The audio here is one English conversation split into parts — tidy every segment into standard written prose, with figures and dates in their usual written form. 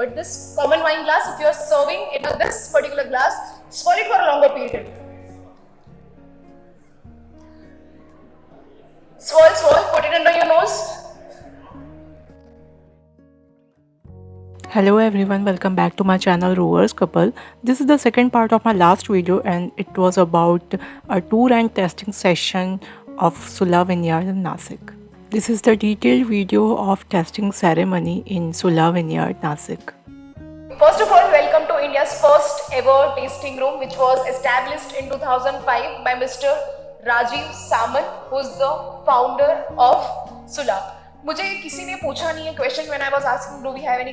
But this common wine glass, if you are serving in this particular glass, swirl it for a longer period. Swirl, swirl, put it under your nose. Hello everyone, welcome back to my channel Rovers Couple. This is the second part of my last video and it was about a tour and tasting session of Sula Vineyards in Nashik. This is the detailed video of tasting ceremony in Sula Vineyard, Nashik. First of all, welcome to India's first ever tasting room, which was established in 2005 by Mr. Rajiv Samant, who is the founder of Sula. मुझे किसी ने पूछा नहीं है question when I was asking do we have any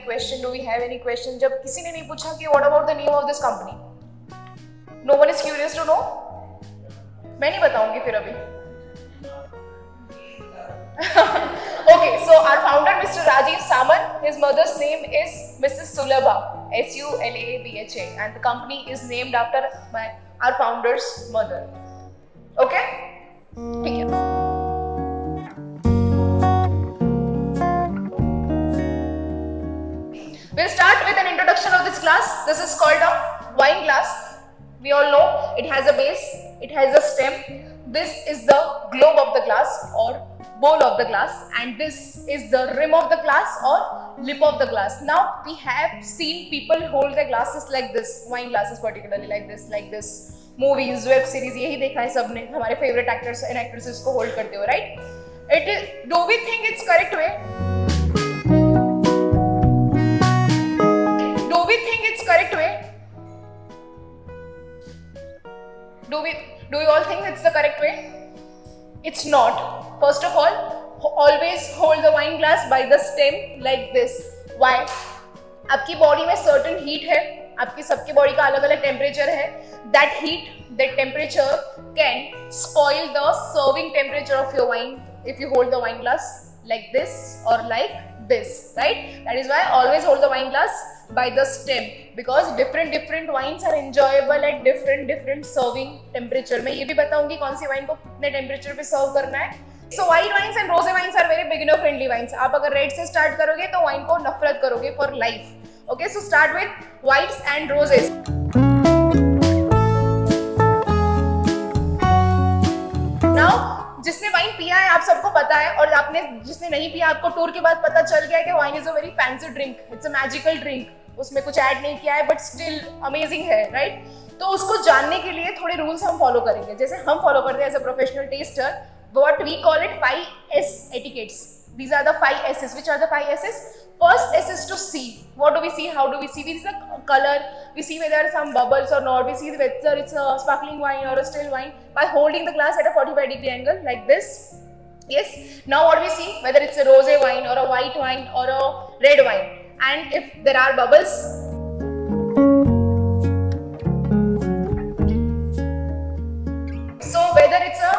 question जब किसी ने नहीं पूछा कि what about the name of this company, no one is curious to know. मैं नहीं बताऊंगी फिर अभी. Okay, so our founder Mr. Rajiv Samant, his mother's name is Mrs. Sulabha, Sulabha, and the company is named after our founder's mother. Okay, ठीक है. We'll start with an introduction of this glass. This is called a wine glass. We all know it has a base, it has a stem. This is the globe of the glass or bowl of the glass, and this is the rim of the glass or lip of the glass. Now we have seen people hold their glasses like this, wine glasses particularly like this. Movies, web series, यही देखा है सबने. हमारे favorite actors and actresses को hold करते हो, right? Do we think it's correct way? Correct way? Do you all think it's the correct way? It's not. First of all, always hold the wine glass by the stem like this. Why? आपकी body में certain heat है, आपकी सबकी body का अलग अलग temperature है. That heat, that temperature can spoil the serving temperature of your wine if you hold the wine glass like this or like this, right? That is why always hold the wine glass by the stem, because different wines are enjoyable at different serving temperature. मैं ये भी बताऊंगी कौन सी wine को कितने temperature पे सर्व करना है. So white wines and rosé wines are very beginner friendly wines. आप अगर रेड से स्टार्ट करोगे तो वाइन को नफरत करोगे for life. Okay, so start with whites and roses. Now जिसने वाइन पिया है आप सबको पता है, और आपने जिसने नहीं पिया आपको टूर के बाद पता चल गया कि wine is a very fancy drink, it's a magical drink. उसमें कुछ ऐड नहीं किया है बट स्टिल अमेजिंग है, राइट? तो उसको जानने के लिए थोड़े रूल्स हम फॉलो करेंगे, जैसे हम फॉलो करते हैं as a professional tester. What we call it 5S etiquettes. These are the 5 S's. Which are the 5 S's? First S is to see. What do we see? How do we see? We see the color. We see whether there are some bubbles or not. We see whether it's a sparkling wine or a still wine by holding the glass at a 45-degree angle like this. Yes. Now what we see? Whether it's a rosé wine or a white wine or a red wine. And if there are bubbles, so whether it's a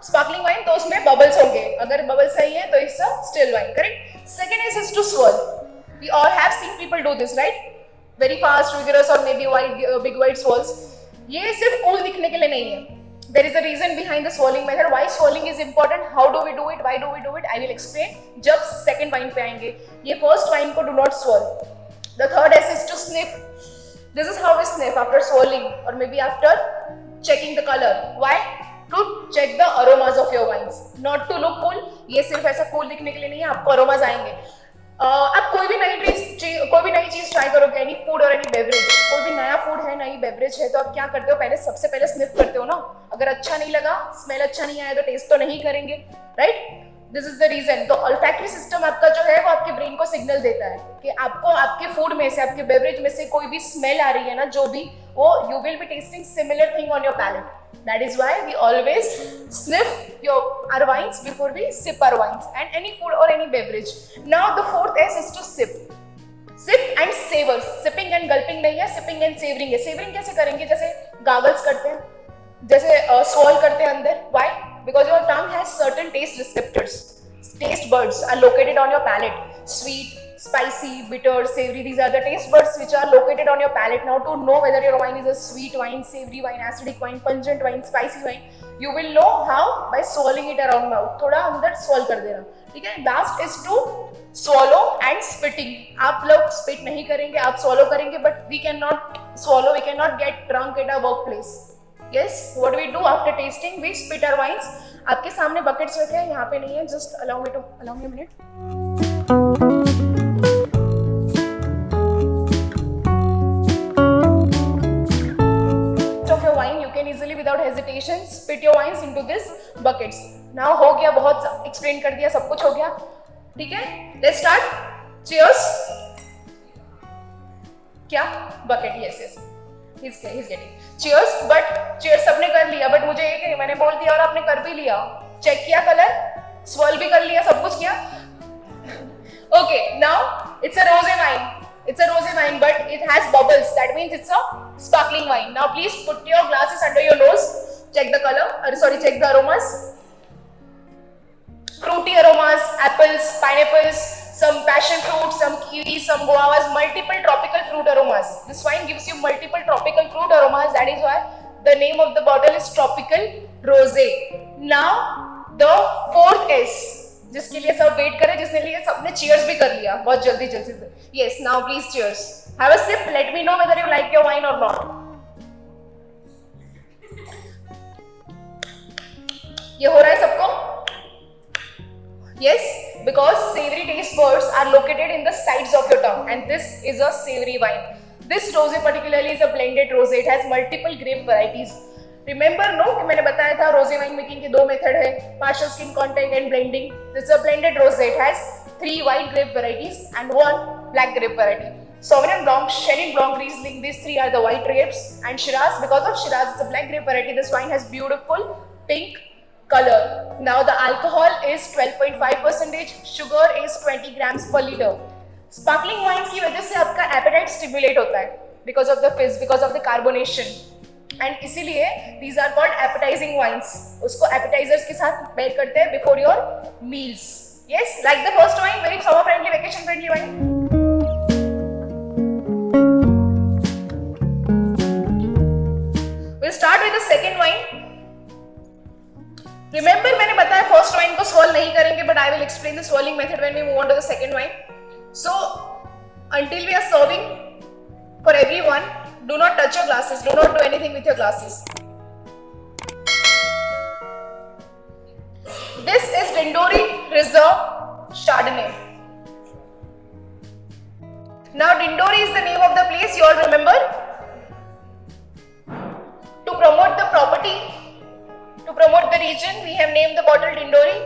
sparkling wine तो उसमें bubbles होंगे. अगर bubbles सही है तो it's a still wine, correct? Second is to swirl. We all have seen people do this, right? Very fast, vigorous or maybe big wide swirls. ये सिर्फ cool दिखने के लिए नहीं है. There is a reason behind the swirling method. Why swirling is important? How do we do it? Why do we do it? I will explain जब second wine पे आएंगे. ये first wine को do not swirl. The third S is to sniff. This is how we sniff after swirling or maybe after checking the color. Why? To check the aromas of your wines. Not to look cool. ये सिर्फ ऐसा cool दिखने के लिए नहीं है, आपको aromas आएंगे. आप कोई भी नई चीज ट्राई करोगे, एनी फूड और एनी बेवरेज, कोई भी नया फूड है नई बेवरेज है तो आप क्या करते हो, सबसे पहले स्निफ करते हो ना. अगर अच्छा नहीं लगा, स्मेल अच्छा नहीं आया तो टेस्ट तो नहीं करेंगे, right? This is the reason. तो ऑल्फैक्टरी सिस्टम आपका जो है वो आपके ब्रेन को सिग्नल देता है कि आपको आपके फूड में से, आपके बेवरेज में से कोई भी स्मेल आ रही है ना, जो भी वो, you will be testing similar thing on your palate. That is why we always sniff our wines before we sip our wines and any food or any beverage. Now the fourth S is to sip. Sip and savor. Sipping and gulping नहीं है, sipping and savoring है. Savoring कैसे करेंगे? जैसे gargles करते हैं, जैसे swirl करते हैं अंदर. Why? Because your tongue has certain taste receptors. Taste buds are located on your palate. Sweet, spicy, bitter, savory. These are the taste buds which are located on your palate. Now to know whether your wine is a sweet wine, savory wine, acidic wine, pungent wine, spicy wine, you will know how by swallowing it around mouth. थोड़ा अंदर swallow कर देना, ठीक है? Last is to swallow and spitting. आप लोग spit नहीं करेंगे, आप swallow करेंगे, but we cannot swallow, we cannot get drunk at our workplace. Yes, what do we do after tasting? We spit our wines. आपके सामने buckets रखे हैं, यहाँ पे नहीं है. Just allow me a minute. Of your wine, you can easily without hesitation spit your wines into this buckets. Now हो गया, बहुत explain कर दिया, सब कुछ हो गया, ठीक है? Let's start. Cheers. क्या? Bucket, yes. He's getting. Cheers, but cheers सबने कर लिया, but मुझे एक मैंने बोल दिया और आपने कर भी लिया. Check किया कलर, swirl भी कर लिया, सब कुछ किया. Okay, now it's a rosé wine. It's a rosé wine, but it has bubbles. That means it's a sparkling wine. Now please put your glasses under your nose. Check the color. Check the aromas. Fruity aromas, apples, pineapples, some passion fruit, some kiwi, some guavas, multiple tropical fruit aromas. This wine gives you multiple tropical fruit aromas. That is why the name of the bottle is Tropical Rosé. Now the fourth is, जिसके लिए सब wait करें, जिसने लिए सबने cheers भी कर लिया बहुत जल्दी से. Yes, now please cheers. Have a sip. Let me know whether you like your wine or not. ये हो रहा है सबको? Yes, because savory taste buds are located in the sides of your tongue, and this is a savory wine. This rosé particularly is a blended rosé. It has multiple grape varieties. Remember, no, कि मैंने बताया था rosé wine making के दो method है, partial skin contact and blending. This is a blended rosé. It has 3 white grape varieties and 1 black grape variety. Sauvignon Blanc, Chenin Blanc, Riesling, these 3 are the white grapes, and Shiraz, because of Shiraz, it's a black grape variety. This wine has beautiful pink color. Now the alcohol is 12.5%, sugar is 20 grams per liter. Sparkling wines की वजह से आपका appetite stimulate होता है because of the fizz, because of the carbonation, and इसीलिए these are called appetizing wines. उसको appetizers के साथ pair करते हैं before your meals. Yes, like the first wine, very summer friendly, vacation friendly wine. We'll start with the second wine. Remember, मैंने बताया first wine को swirl नहीं करेंगे, but I will explain the swirling method when we move on to the second wine. So, until we are serving for everyone, do not touch your glasses. Do not do anything with your glasses. This is Dindori Reserve Chardonnay. Now, Dindori is the name of the place. You all remember? To promote the property, to promote the region, we have named the bottle Dindori.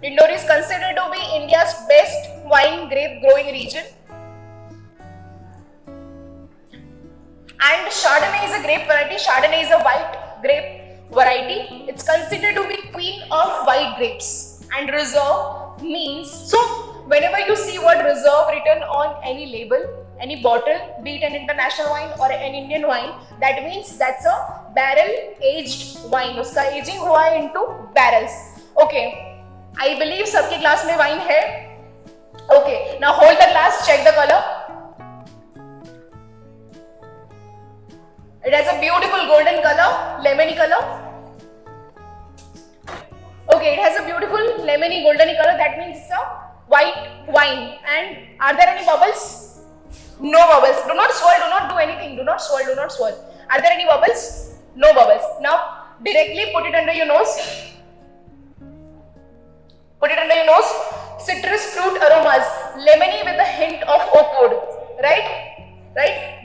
Dindori is considered to be India's best wine grape growing region. And Chardonnay is a grape variety. Chardonnay is a white grape variety. It's considered to be queen of white grapes. And reserve means, so whenever you see word reserve written on any label, any bottle, be it an international wine or an Indian wine, that means that's a barrel aged wine. उसका aging हुआ है into barrels. Okay, I believe सबके glass में wine है. Okay, now hold the glass, check the color. It has a beautiful golden color, lemony color. Okay, it has a beautiful lemony goldeny color. That means it's a white wine. And are there any bubbles? No bubbles. Do not swirl. Do not do anything. Do not swirl. Do not swirl. Are there any bubbles? No bubbles. Now directly put it under your nose. Put it under your nose. Citrus fruit aromas, lemony with a hint of oak wood. Right?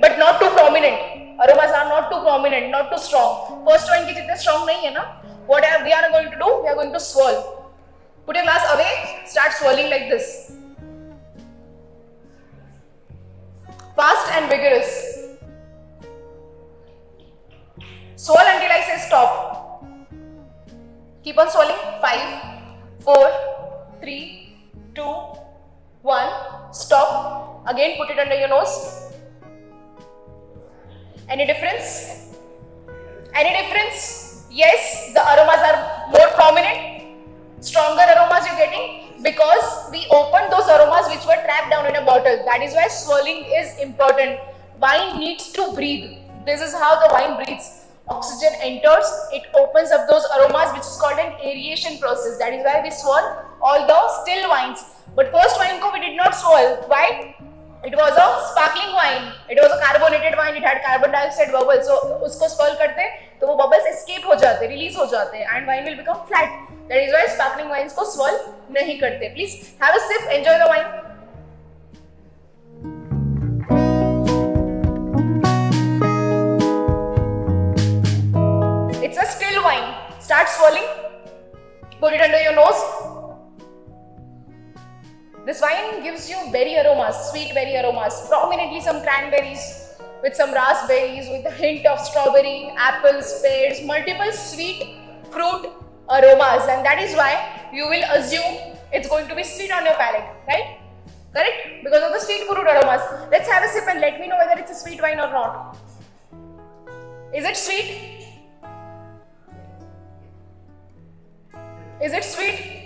But not too prominent. Aromas are not too prominent, not too strong. First one की जितने strong नहीं है ना. What we are going to do? We are going to swirl. Put your glass away. Start swirling like this. Fast and vigorous. Swirl until I say stop. Keep on swirling. 5, 4, 3, 2, 1. Stop. Again, put it under your nose. Any difference? Any difference? Yes, the aromas are more prominent. Stronger aromas you're getting. because we opened those aromas which were trapped down in a bottle. That is why swirling is important. Wine needs to breathe. This is how the wine breathes. Oxygen enters, it opens up those aromas, which is called an aeration process. That is why we swirl all the still wines. But first wine ko we did not swirl. Why? It was a sparkling wine. It was a carbonated wine. It had carbon dioxide bubbles. So उसको swirl करते तो वो bubbles escape हो जाते, release हो जाते, and wine will become flat. That is why sparkling wines को swirl नहीं करते. Please have a sip, enjoy the wine. It's a still wine. Start swirling. Put it under your nose. This wine gives you berry aromas, sweet berry aromas, prominently some cranberries, with some raspberries, with a hint of strawberry, apples, pears, multiple sweet fruit aromas, and that is why you will assume it's going to be sweet on your palate, right? Correct? Because of the sweet fruit aromas. Let's have a sip and let me know whether it's a sweet wine or not. Is it sweet? Is it sweet?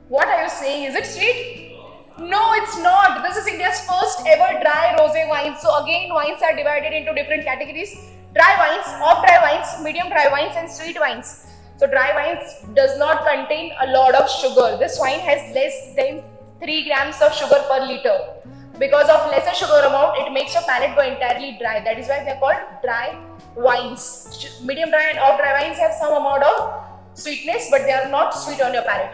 What are you saying? Is it sweet? No, it's not. This is India's first ever dry rosé wine. So again, wines are divided into different categories. Dry wines, off-dry wines, medium dry wines and sweet wines. So dry wines does not contain a lot of sugar. This wine has less than 3 grams of sugar per liter. Because of lesser sugar amount, it makes your palate go entirely dry. That is why they are called dry wines. Medium dry and off-dry wines have some amount of sweetness, but they are not sweet on your palate.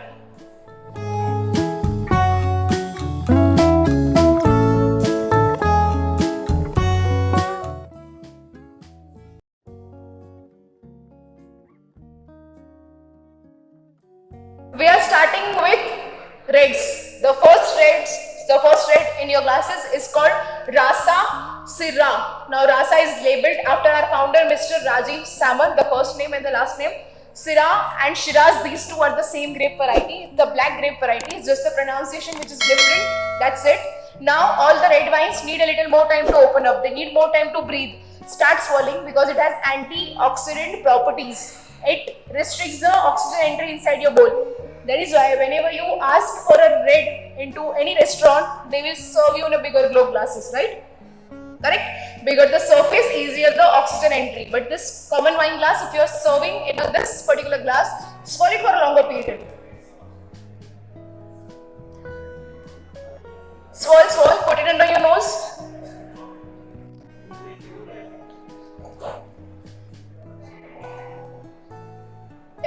We are starting with reds. The first red in your glasses is called Rasa Syrah. Now Rasa is labeled after our founder Mr. Rajiv Samant, the first name and the last name. Syrah and Shiraz, these two are the same grape variety. The black grape variety is just the pronunciation which is different. That's it. Now all the red wines need a little more time to open up. They need more time to breathe. Start swirling because it has antioxidant properties. It restricts the oxygen entry inside your bowl. That is why whenever you ask for a red into any restaurant, they will serve you in a bigger globe glasses, right? Correct? Bigger the surface, easier the oxygen entry. But this common wine glass, if you are serving in this particular glass, swirl it for a longer period. Swirl, swirl, put it under your nose.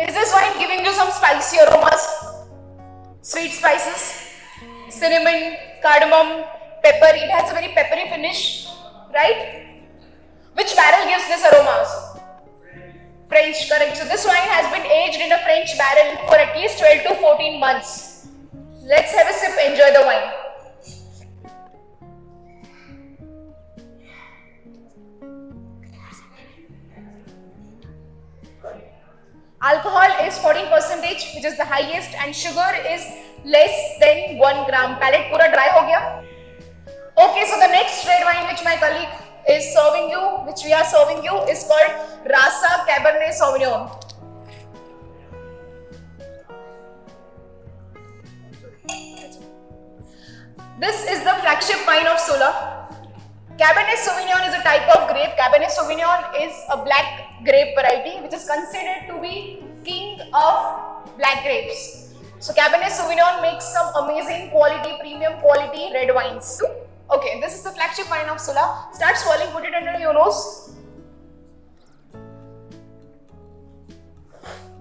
Is this wine giving you some spicy aromas? Sweet spices, cinnamon, cardamom, pepper. It has a very peppery finish, right? Which barrel gives this aromas? French, correct. So this wine has been aged in a French barrel for at least 12 to 14 months. Let's have a sip, enjoy the wine. Alcohol is 14%, which is the highest, and sugar is less than 1 gram. Palate pura dry ho gaya. Okay, so the next red wine which my colleague is serving you, which we are serving you, is called Rasa Cabernet Sauvignon. This is the flagship wine of Sula. Cabernet Sauvignon is a type of grape. Cabernet Sauvignon is a black grape variety which is considered to be king of black grapes. So Cabernet Sauvignon makes some amazing quality, premium quality red wines. Okay, this is the flagship wine of Sula. Start swirling, put it under your nose.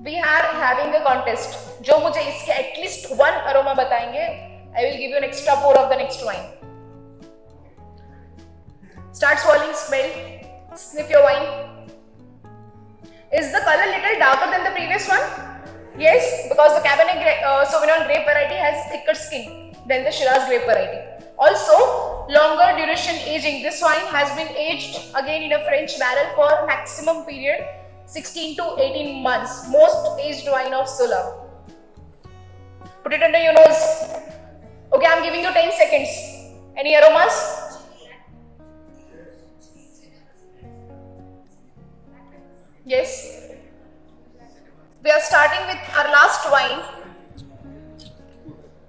We are having a contest. जो मुझे इसके at least one aroma बताएंगे, I will give you an extra pour of the next wine. Start swirling, smell, sniff your wine. Is the color little darker than the previous one? Yes, because the Cabernet Sauvignon grape variety has thicker skin than the Shiraz grape variety. Also, longer duration aging. This wine has been aged again in a French barrel for maximum period 16 to 18 months. Most aged wine of Sula. Put it under your nose. Okay, I'm giving you 10 seconds. Any aromas? Yes. We are starting with our last wine.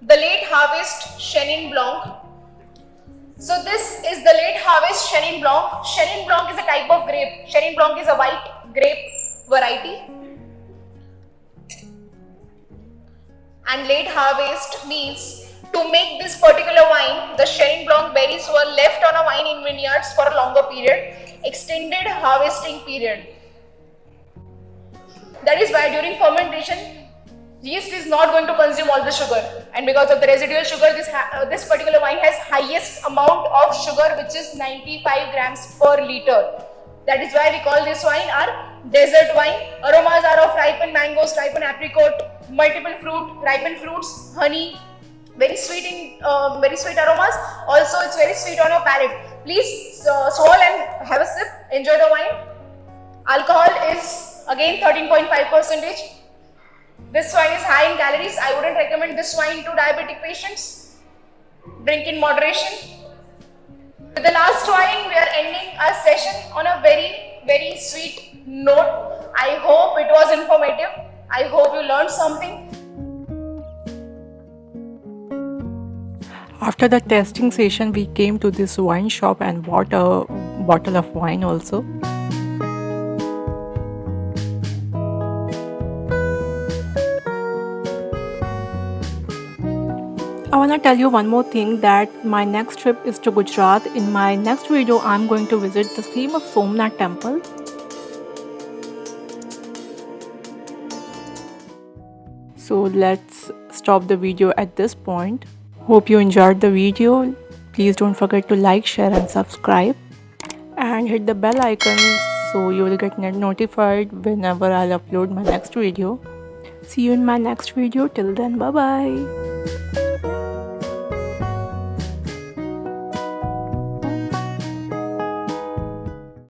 the late harvest Chenin Blanc. So this is the late harvest Chenin Blanc. Chenin Blanc is a type of grape. Chenin Blanc is a white grape variety. And late harvest means to make this particular wine, the Chenin Blanc berries were left on a vine in vineyards for a longer period, extended harvesting period. That is why during fermentation, yeast is not going to consume all the sugar, and because of the residual sugar, this particular wine has highest amount of sugar, which is 95 grams per liter. That is why we call this wine our desert wine. Aromas are of ripened mangoes, ripened apricot, multiple ripened fruits, honey, very sweet aromas. Also, it's very sweet on your palate. Please swallow and have a sip. Enjoy the wine. Alcohol is again 13.5%. This wine is high in calories. I wouldn't recommend this wine to diabetic patients. Drink in moderation. With the last wine, we are ending our session on a very sweet note. I hope it was informative. I hope you learned something. After the tasting session, we came to this wine shop and bought a bottle of wine also. I want to tell you one more thing, that my next trip is to Gujarat. In my next video, I'm going to visit the famous Somnath temple. So let's stop the video at this point. Hope you enjoyed the video. Please don't forget to like, share and subscribe. And hit the bell icon so you will get notified whenever I'll upload my next video. See you in my next video. Till then, bye bye.